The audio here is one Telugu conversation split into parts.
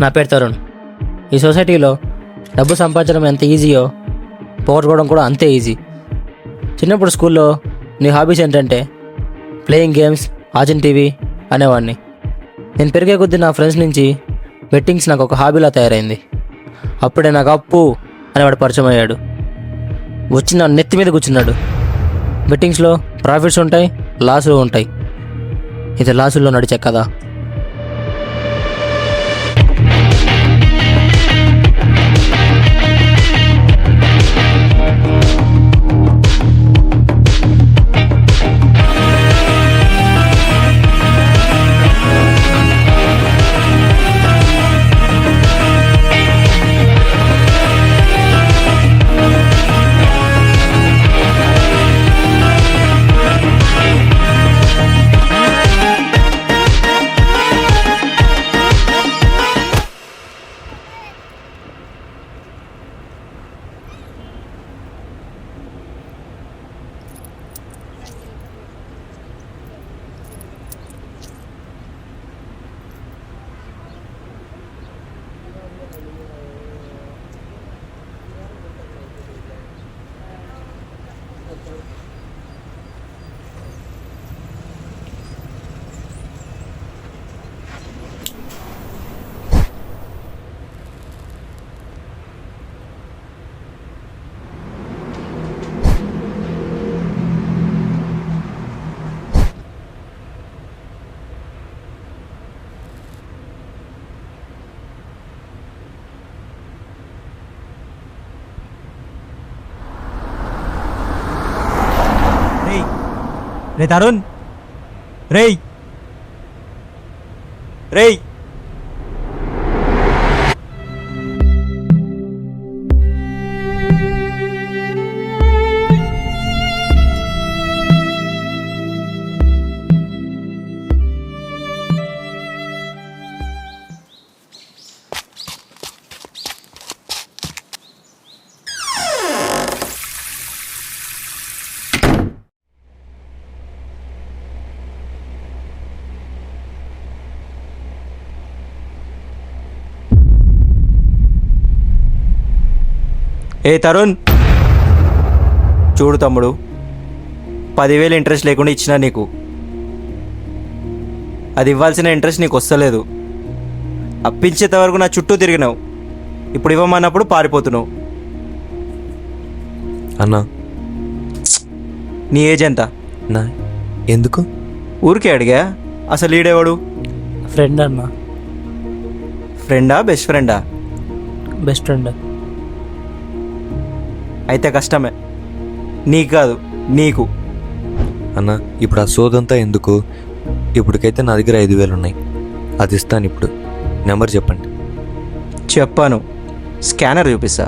నా పేరు తరుణ్. ఈ సొసైటీలో డబ్బు సంపాదించడం ఎంత ఈజీయో పోగొట్టుకోవడం కూడా అంతే ఈజీ. చిన్నప్పుడు స్కూల్లో నీ హాబీస్ ఏంటంటే ప్లేయింగ్ గేమ్స్, వాచింగ్ టీవీ అనేవాడిని. నేను పెరిగే కొద్దీ నా ఫ్రెండ్స్ నుంచి బెట్టింగ్స్ నాకు ఒక హాబీలా తయారైంది. అప్పుడే నాకు అప్పు అనేవాడు పరిచయం అయ్యాడు. వచ్చి నా నెత్తి మీద కూర్చున్నాడు. బెట్టింగ్స్లో ప్రాఫిట్స్ ఉంటాయి, లాసులు ఉంటాయి. ఇది లాసుల్లో నడిచే కదా. రే తరుణ్, రేయ్ రేయ్ తరుణ్, చూడు తమ్ముడు, 10,000 ఇంట్రెస్ట్ లేకుండా ఇచ్చినా నీకు, అది ఇవ్వాల్సిన ఇంట్రెస్ట్ నీకు వస్తలేదు. అప్పించేంత వరకు నా చుట్టూ తిరిగినావు, ఇప్పుడు ఇవ్వమన్నప్పుడు పారిపోతున్నావు. అన్నా, నీ ఏజ్ ఎంత? నా ఎందుకు? ఊరికే అడిగా. అసలు లీడేవాడు? ఫ్రెండ్ అన్న. ఫ్రెండా, బెస్ట్ ఫ్రెండా? Best friend. అయితే కష్టమే. నీకు కాదు, నీకు. అన్నా, ఇప్పుడు ఆ సోదంతా ఎందుకు? ఇప్పటికైతే నా దగ్గర 5,000 ఉన్నాయి, అది ఇస్తాను. ఇప్పుడు నెంబర్ చెప్పండి. చెప్పాను, స్కానర్ చూపిస్తా.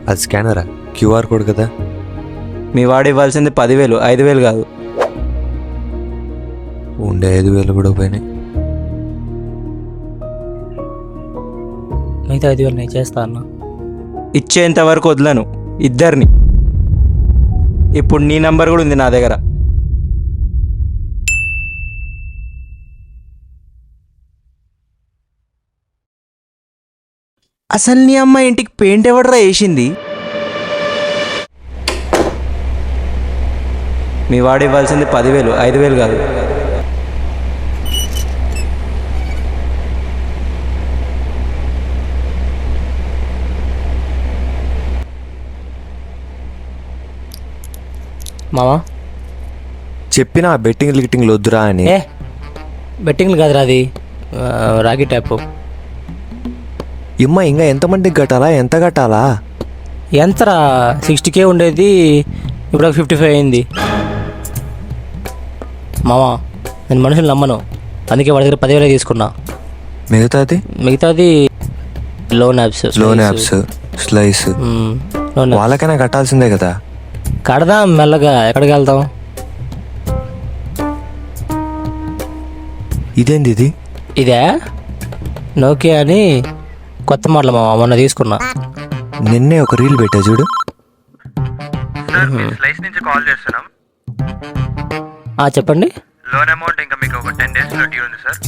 అది స్కానరా? క్యూఆర్ కోడ్ కదా. మీ వాడు ఇవ్వాల్సింది 10,000, 5,000 కాదు. ఉండే 5,000 కూడా పోయినాయి. మిగతా 5,000 నేను చేస్తా అన్న. ఇచ్చేంత వరకు వదలను ఇద్దరిని. ఇప్పుడు నీ నంబర్ కూడా ఉంది నా దగ్గర. అసలు నీ అమ్మ ఇంటికి పెయింట్ ఎవడరా వేసింది? మీ వాడు ఇవ్వాల్సింది 10,000, 5,000 కాదు. మామా చెప్పిన బెట్టింగ్ గిట్టింగ్లు వద్దురా అని. బెట్టింగ్లు కాదురా, అది రాగి ట్యాప్. ఇమ్మ ఇంకా ఎంతమందికి కట్టాలా? ఎంత కట్టాలా? ఎంతరా? 60K ఉండేది, ఇప్పుడు 55 అయింది. మామా, నేను మనుషులు నమ్మను, అందుకే వాడి దగ్గర 10,000 తీసుకున్నా. మిగతాది లోన్ యాప్స్, స్లైస్ వాళ్ళకైనా కట్టాల్సిందే కదా. కడదాం మెల్లగా. ఎక్కడికి వెళ్తాం? ఇదేంది ఇది? ఇదే నోకియా అని కొత్త మోడల్ మామ, మొన్న తీసుకున్నా. నిన్నే ఒక రీల్ పెట్టా చూడు. స్లైస్ నుంచి కాల్ చేస్తున్నాం. చెప్పండి. లోన్ అమౌంట్ ఇంకా మీకు ఒక 10 days లో డ్యూ ఉంది సార్.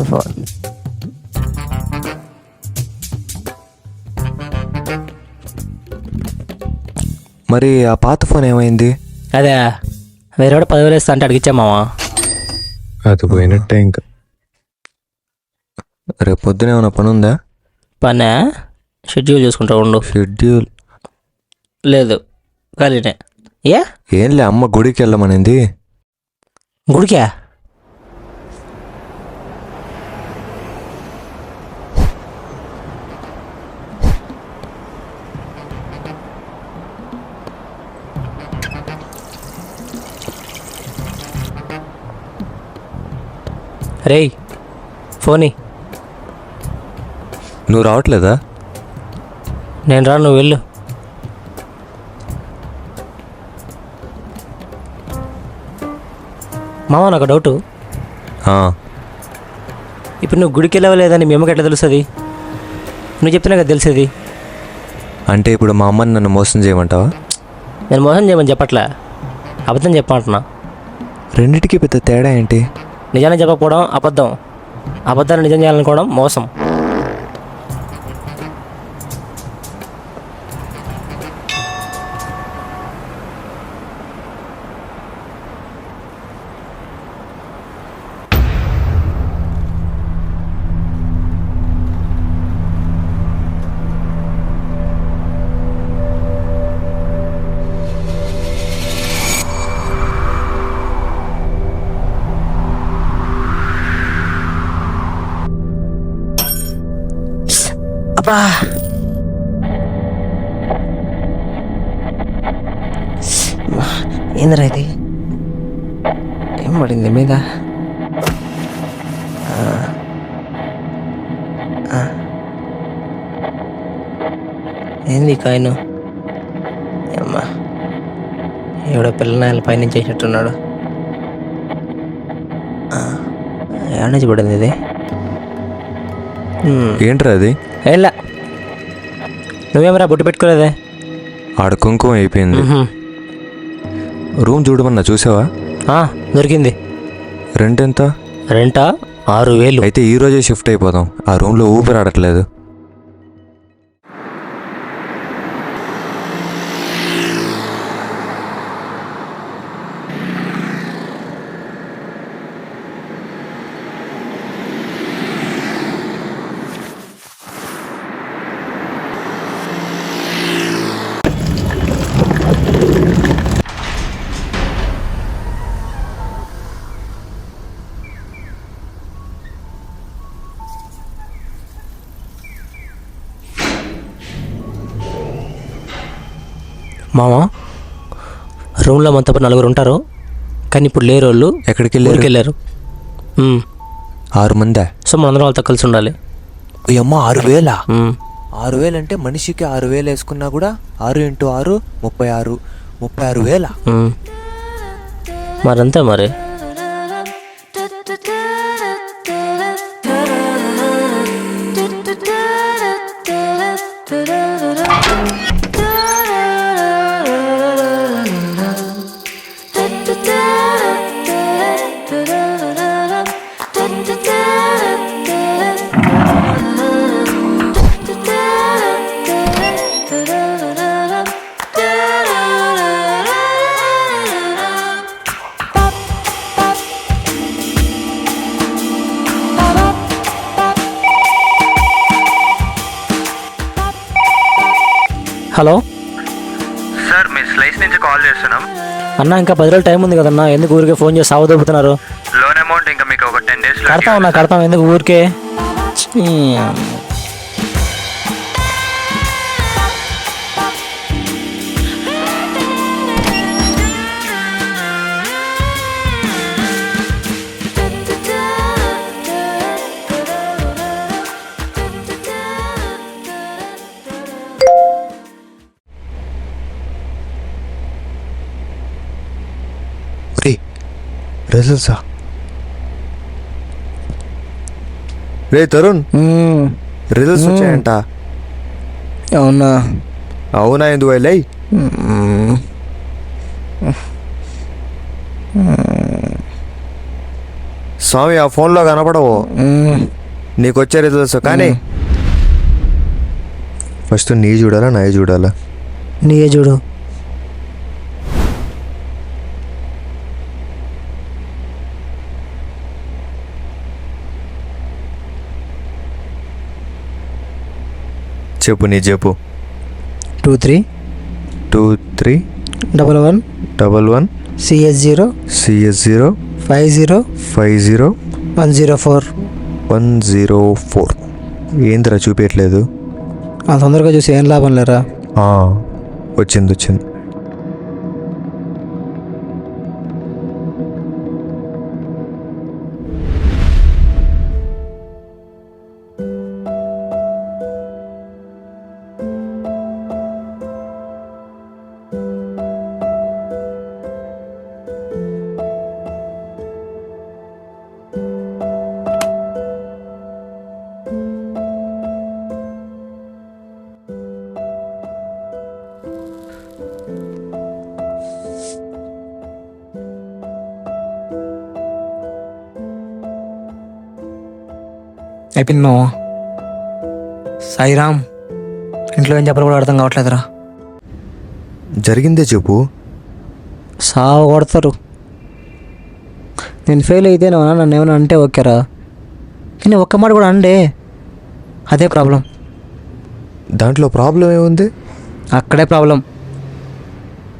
ఫోన్ మరి ఆ పాత ఫోన్ ఏమైంది? అదే వేరే వాడు 10,000 ఇస్తా అంటే అడిగిచ్చామావా. అది పోయినట్టే ఇంకా. రేపు పొద్దున ఏమైనా పని ఉందా? పనే షెడ్యూల్ చూసుకుంటా ఉండు. షెడ్యూల్ లేదు ఖాళీనే. ఏంలే, అమ్మ గుడికి వెళ్ళమనింది. గుడికా? రేయ్ ఫోనీ. నువ్వు రావట్లేదా? నేను రా, నువ్వు వెళ్ళు. మామ నాకు డౌటు. ఇప్పుడు నువ్వు గుడికి వెళ్ళవలేదని మీ అమ్మకి ఎట్లా తెలుస్తుంది? నువ్వు చెప్తున్నా కదా తెలిసేది. అంటే ఇప్పుడు మా అమ్మని నన్ను మోసం చేయమంటావా? నేను మోసం చేయమని చెప్పట్లే, అబద్ధం చెప్పమంటున్నా. రెండిటికి పెద్ద తేడా ఏంటి? నిజాన్ని చెప్పకపోవడం అబద్ధం, అబద్ధాన్ని నిజం చేయాలనుకోవడం మోసం. అబ్బా ఏందిరా ఇది? ఏం పడింది మీద? ఏంది కాయను? అమ్మా ఎవడో పిల్లనాయలు పైనుంచి వేసినట్టున్నాడు. ఏడ నుంచి పడింది ఇది? ఏంట్రా అది? ఏంలా, నువ్వేమరా బొట్టు పెట్టుకోలేదే? ఆడ కుంకుమ అయిపోయింది. రూమ్ చూడమన్నా, చూసావా? దొరికింది. రెంట్ ఎంత? రెంటా? 6,000. అయితే ఈ రోజే షిఫ్ట్ అయిపోదాం. ఆ రూమ్లో ఊపిరి ఆడట్లేదు. మామ రూమ్లో మనతో 4 ఉంటారు, కానీ ఇప్పుడు లేరు. వాళ్ళు ఎక్కడికి వెళ్ళారు? 6 మందా? సో మనందరం వాళ్ళతో కలిసి ఉండాలి. అమ్మ 6,000? 6,000 అంటే మనిషికి 6,000 వేసుకున్నా కూడా 6 × 6 36. 36,000. మరంతే మరి. హలో సార్, మీ స్లైస్ నుంచి కాల్ చేస్తున్నాం అన్న. ఇంకా 10 రోజులు టైం ఉంది కదన్నా, ఎందుకు ఊరికే ఫోన్ చేసి సాగు దొబ్బుతున్నారు? లోన్ అమౌంట్ ఇంకా మీకు ఒక 10 days కడతాం ఎందుకు ఊరికే? రిజల్ట్సా? రే తరుణ్, రిజల్ట్స్ వచ్చాయంట. అవునా? అవునా, ఎందుకు వెళ్ళాయి? స్వామి ఆ ఫోన్లో కనపడవు. నీకు వచ్చే రిజల్ట్స్ కానీ ఫస్ట్ నీ చూడాలా నా చూడాలా? నీయే చూడు. చెప్పు నీ చెప్పు. 23 23 11 11 CS0 CS0 50 50 104. 104. ఏందిరా చూపించట్లేదు? అంత తొందరగా చూసి ఏం లాభం లేరా. వచ్చింది వచ్చింది. అయిపోయింది మావా. సాయిరామ్, ఇంట్లో ఏం చెప్పాలో కూడా అర్థం కావట్లేదురా. జరిగిందే చెప్పు. సావు కొడతారు. నేను ఫెయిల్ అయితే నన్ను ఏమైనా అంటే ఓకేరా, కానీ ఒక్క మాట కూడా అండే. అదే ప్రాబ్లం. దాంట్లో ప్రాబ్లం ఏముంది? అక్కడే ప్రాబ్లం.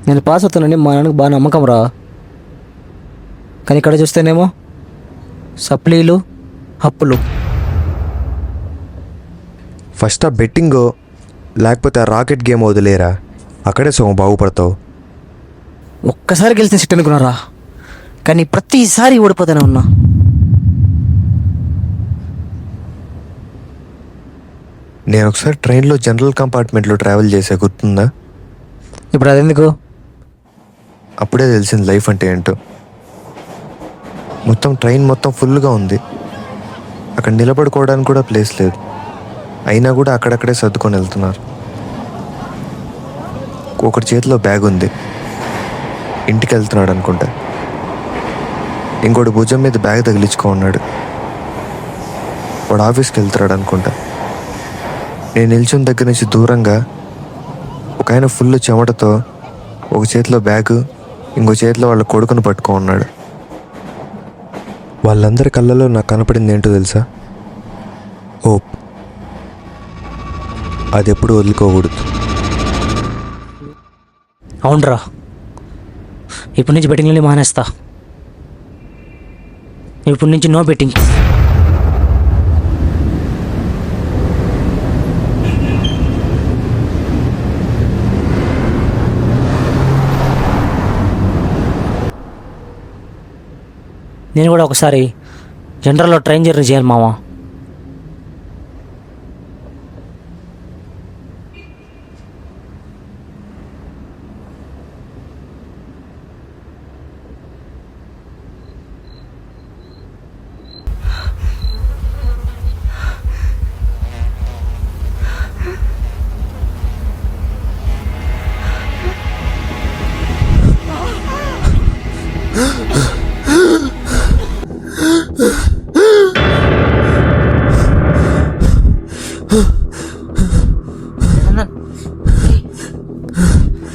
నేను పాస్ అవుతానని మా నాన్నకు బాగా నమ్మకం రా, కానీ ఇక్కడ చూస్తేనేమో సప్లీలు, అప్పులు. ఫస్ట్ ఆ బెట్టింగ్ లేకపోతే ఆ రాకెట్ గేమ్ వదిలేరా, అక్కడే సగం బాగుపడతావు. ఒక్కసారి గెలిచిన సిట్ అనుకున్నారా, కానీ ప్రతిసారి ఓడిపోతూనే ఉన్నా. నేను ఒకసారి ట్రైన్లో జనరల్ కంపార్ట్మెంట్లో ట్రావెల్ చేసా, గుర్తుందా? ఇప్పుడు అదెందుకు? అప్పుడే తెలిసింది లైఫ్ అంటే ఏంటో. మొత్తం ట్రైన్ మొత్తం ఫుల్గా ఉంది, అక్కడ నిలబడుకోవడానికి కూడా ప్లేస్ లేదు. అయినా కూడా అక్కడక్కడే సర్దుకొని వెళ్తున్నారు. ఒకటి చేతిలో బ్యాగ్ ఉంది, ఇంటికి వెళ్తున్నాడు అనుకుంటా. ఇంకోటి భుజం మీద బ్యాగ్ తగిలించుకో ఉన్నాడు, వాడు ఆఫీస్కి వెళ్తున్నాడు అనుకుంటా. నేను నిల్చున్న దగ్గర నుంచి దూరంగా ఒక ఆయన ఫుల్ చెమటతో ఒక చేతిలో బ్యాగు, ఇంకో చేతిలో వాళ్ళ కొడుకును పట్టుకో ఉన్నాడు. వాళ్ళందరి కళ్ళలో నాకు కనపడింది ఏంటో తెలుసా? హోప్. అది ఎప్పుడు వదులుకోకూడదు. అవునరా, ఇప్పటి నుంచి బెట్టింగ్లని మానేస్తా. ఇప్పటి నుంచి నో బెట్టింగ్. నేను కూడా ఒకసారి జనరల్లో ట్రైన్ జర్నీ చేయాలి మావా.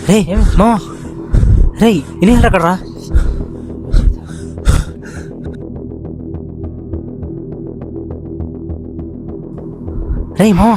రే మా రే ఇని అక్కడ రా. రే మా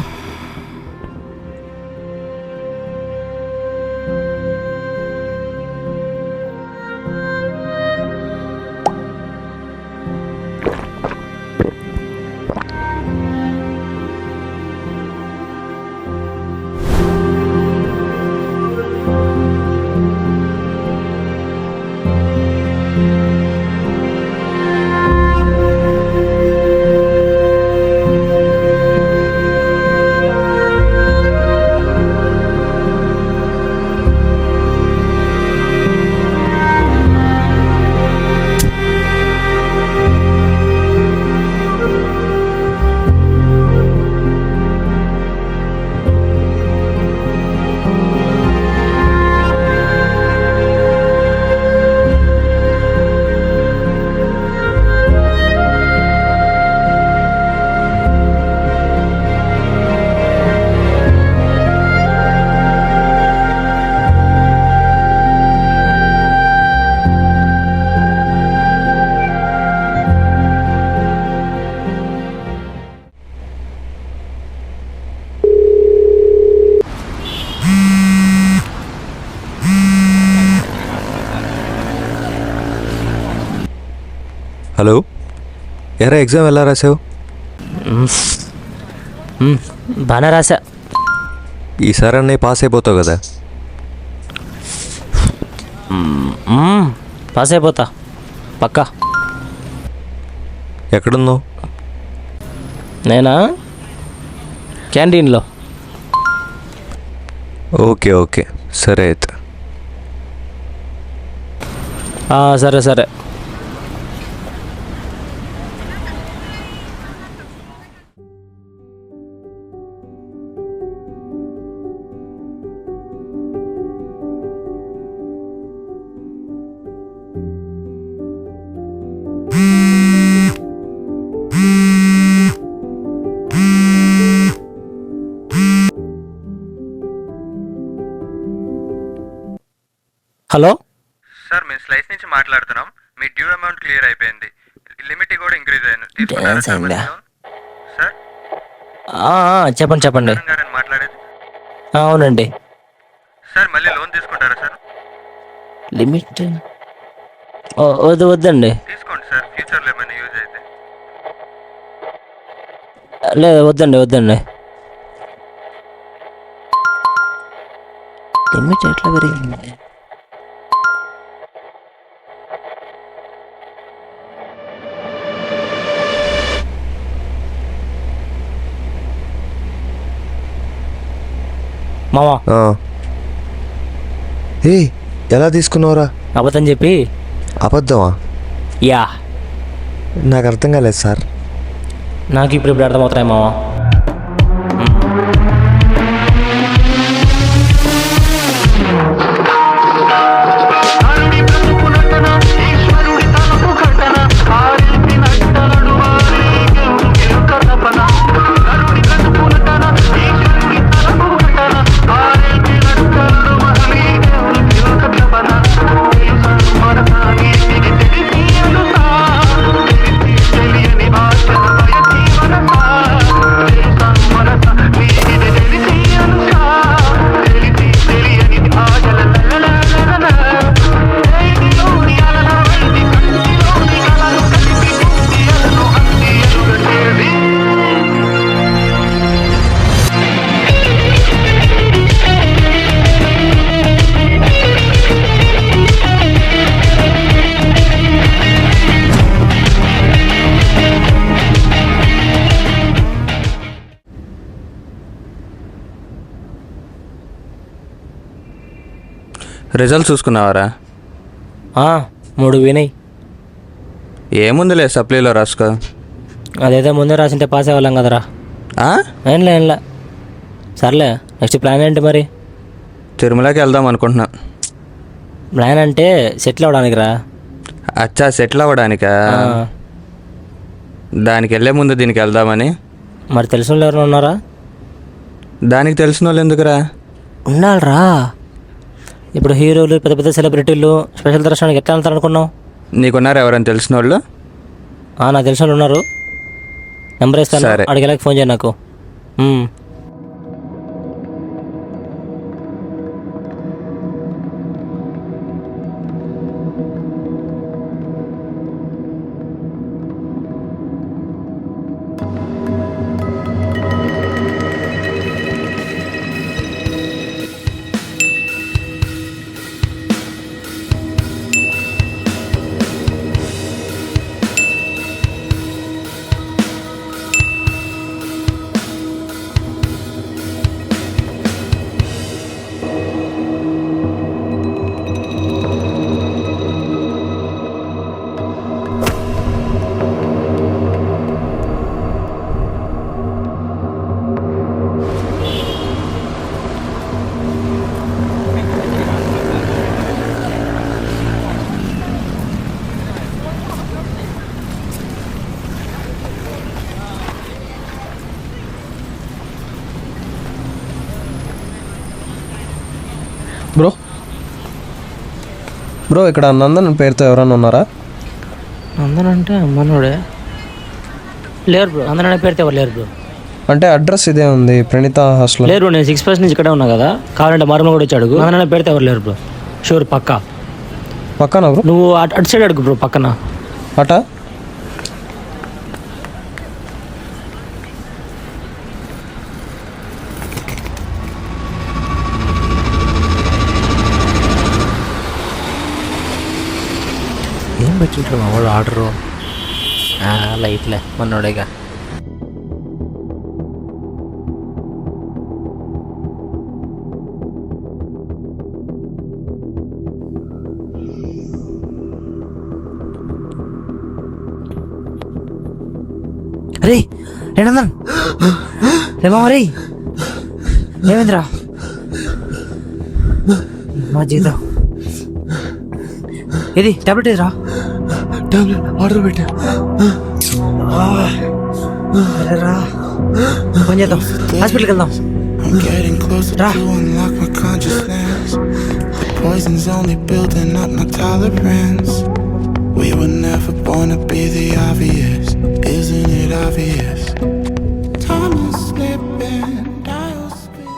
హలో, ఎరా ఎగ్జామ్ ఎలా రాసావు? బాగానే రాసా. ఈసారి అన్నయ్య పాస్ అయిపోతావు కదా? పాస్ అయిపోతా పక్కా. ఎక్కడున్నావు? నేనా? క్యాంటీన్లో. ఓకే ఓకే, సరే అయితే. సరే సరే. హలో సార్, మేము స్లైస్ నుంచి మాట్లాడుతున్నాం. మీ డ్యూ అమౌంట్ క్లియర్ అయిపోయింది. లిమిట్ కూడా ఇంక్రీజ్ అయింది. తీసుకున్నారా సార్ మళ్ళీ లోన్? సార్ చెప్పండి చెప్పండి. గారని మాట్లాడేది. అవునండి. సార్ మళ్ళీ లోన్ తీసుకుంటారా సార్? లిమిట్ వద్దండి. తీసుకోండి సార్, ఫ్యూచర్లో ఏమైనా యూజ్ అయితే. లేదు వద్దండి. లిమిట్ ఎట్లా పెరిగింది? మామా ఏ ఎలా తీసుకున్నావురా? అబద్ధం చెప్పి. అబద్ధమా? యా. నాకు అర్థం కాలేదు సార్. నాకు ఇప్పుడు అర్థమవుతాయి మామా. రిజల్ట్ చూసుకున్నావారా? 3 వినయ్. ఏముందిలే, సప్లీలో రాసుకో. అదైతే ముందే రాసింటే పాస్ అవ్వాలం కదరా. ఏంలే. సర్లే, నెక్స్ట్ ప్లాన్ ఏంటి మరి? తిరుమలకి వెళ్దాం అనుకుంటున్నా. ప్లాన్ అంటే సెటిల్ అవ్వడానికి రా. అచ్చా, సెటిల్ అవ్వడానికా? దానికి వెళ్ళే ముందు దీనికి వెళ్దామని. మరి తెలిసిన వాళ్ళు ఎవరైనా ఉన్నారా? దానికి తెలిసిన వాళ్ళు ఎందుకురా? ఉండాలిరా. ఇప్పుడు హీరోలు, పెద్ద పెద్ద సెలబ్రిటీలు స్పెషల్ దర్శనానికి ఎట్లా వెళ్తారు అనుకున్నావు? నీకున్నారు ఎవరైనా తెలిసిన వాళ్ళు? నాకు తెలిసిన వాళ్ళు ఉన్నారు. నెంబర్ ఇస్తాను, సరే. అడిగేలాగా ఫోన్ చేయి నాకు. బ్రో ఇక్కడ నందన్ పేరుతో ఎవరైనా ఉన్నారా? నందన్ అంటే అమ్మనోడే లేరు బ్రో. నందన్ అనే పేరుతో ఎవరు లేరు బ్రో. అంటే అడ్రస్ ఇదే ఉంది, ప్రణీత హాస్టల్. లేరు బ్రో, నేను 6 నుంచి ఇక్కడే ఉన్నా కదా. కావాలంటే మరణ కూడా వచ్చి అడుగు. నందన్ అనే పేరుతో ఎవరు లేరు బ్రో. షూర్ పక్కా. పక్కన బ్రో? నువ్వు అటు సైడ్ అడుగు బ్రో, పక్కన. అట పెట్టింటాడు మా వాడు ఆర్డరు. లైట్లే మనోడేగా. రే రేనందన్ రేమా రే ఏమైందిరా? మా జీతం ఇది టాబ్లెట్ ఏదిరా? టాబ్లెట్ ఆర్డర్ పెట్టా. రా పని చేద్దాం, హాస్పిటల్కి వెళ్దాం. I'm getting closer Ra. to unlock my consciousness. The poison's only building up my tolerance. We were never born to be the obvious. Isn't it obvious? Time is slipping, dials spin.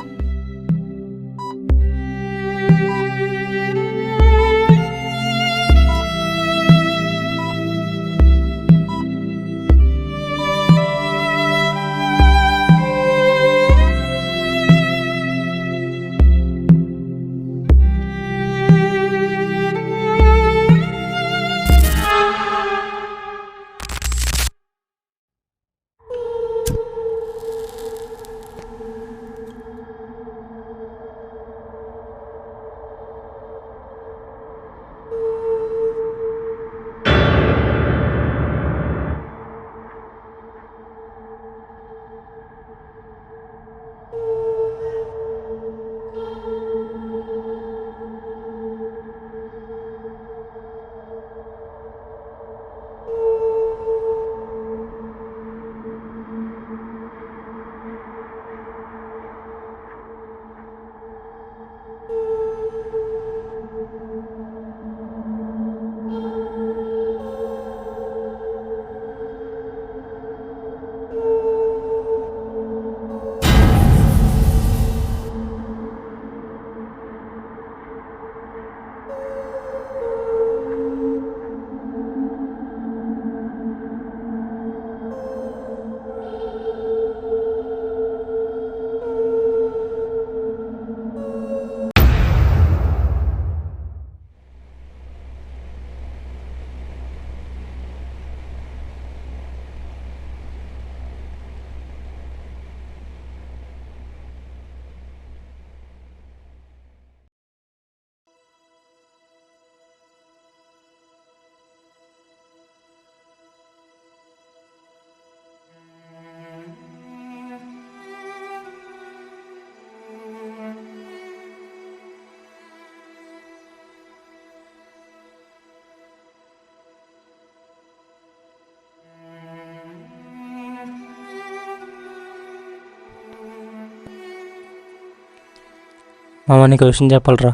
మామ నీకు విషయం చెప్పాలరా.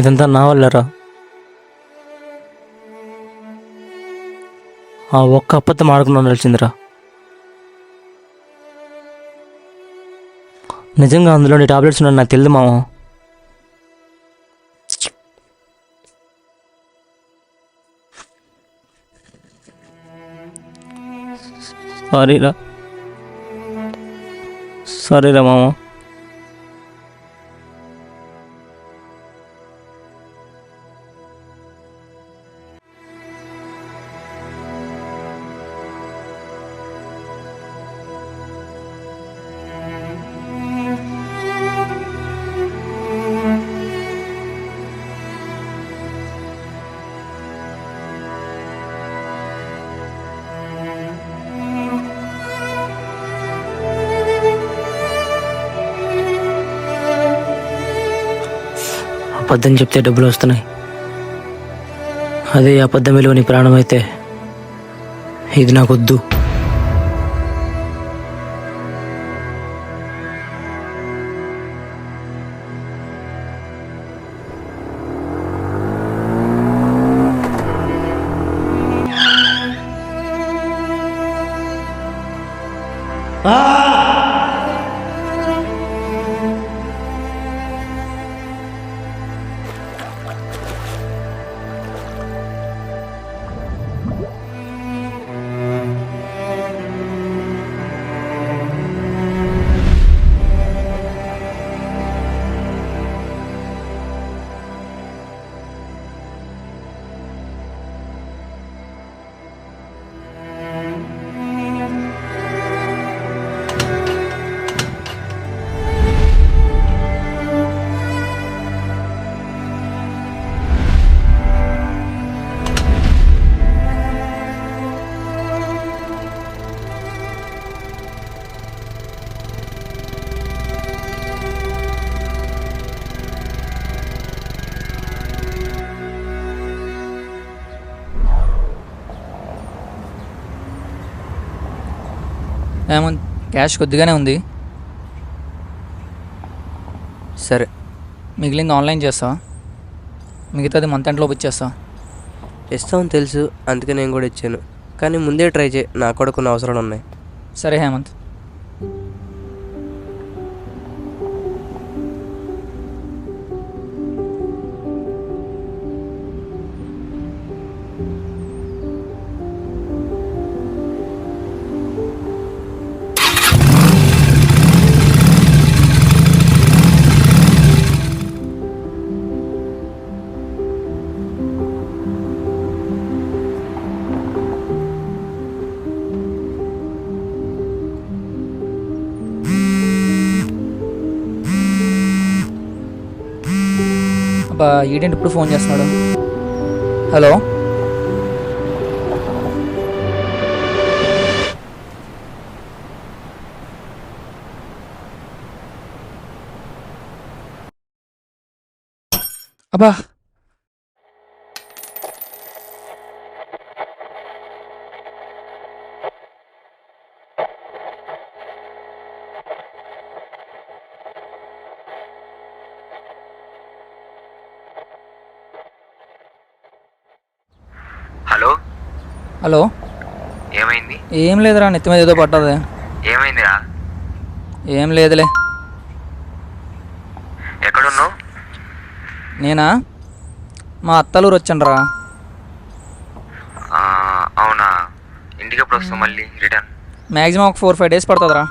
ఇదంతా నా వల్లరా. ఆ ఒక్క అబద్ధం ఆడుకున్నాను తెలిసిందిరా. నిజంగా అందులోని టాబ్లెట్స్ ఉన్నాయని నాకు తెలియదు మామ. సారీరా మామ. అబద్ధం చెప్తే డబ్బులు వస్తున్నాయి. అదే అబద్ధం విలువ నీ ప్రాణం అయితే ఇది నాకొద్దు. ఏమో క్యాష్ కొద్దిగానే ఉంది. సరే, మిగిలింది ఆన్లైన్ చేస్తావా? మిగతాది మంత్ ఎండ్లోపు ఇచ్చేస్తా. ఇస్తామని తెలుసు, అందుకే నేను కూడా ఇచ్చాను. కానీ ముందే ట్రై చేయి, నాకు కూడా కొన్ని అవసరాలు ఉన్నాయి. సరే హేమంత్. అబ్బా, ఈడేంటి ఇప్పుడు ఫోన్ చేస్తున్నాడు? హలో, అబ్బా హలో, హలో. ఏమైంది? ఏం లేదురా, నెత్తి మీద ఏదో పడ్డది. ఏమైందిరా? ఏం లేదులే. ఎక్కడున్నావు? నేనా, మా అత్తలూరు వచ్చానురా. అవునా, ఇంటికి ఎప్పుడు వస్తావు మళ్ళీ రిటర్న్? మ్యాక్సిమం ఒక 4-5 డేస్ పడుతుందిరా.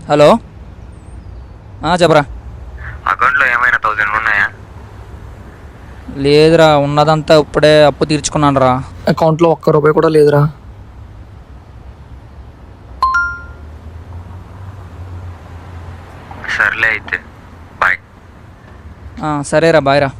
హలో, చెప్పరా. అకౌంట్లో ఏమైనా 1000 ఉన్నాయా? లేదురా, ఉన్నదంతా ఇప్పుడే అప్పు తీర్చుకున్నాను రా. అకౌంట్లో ₹1 కూడా లేదురా. సర్లే అయితే, బాయ్. సరేరా, బాయ్ రా.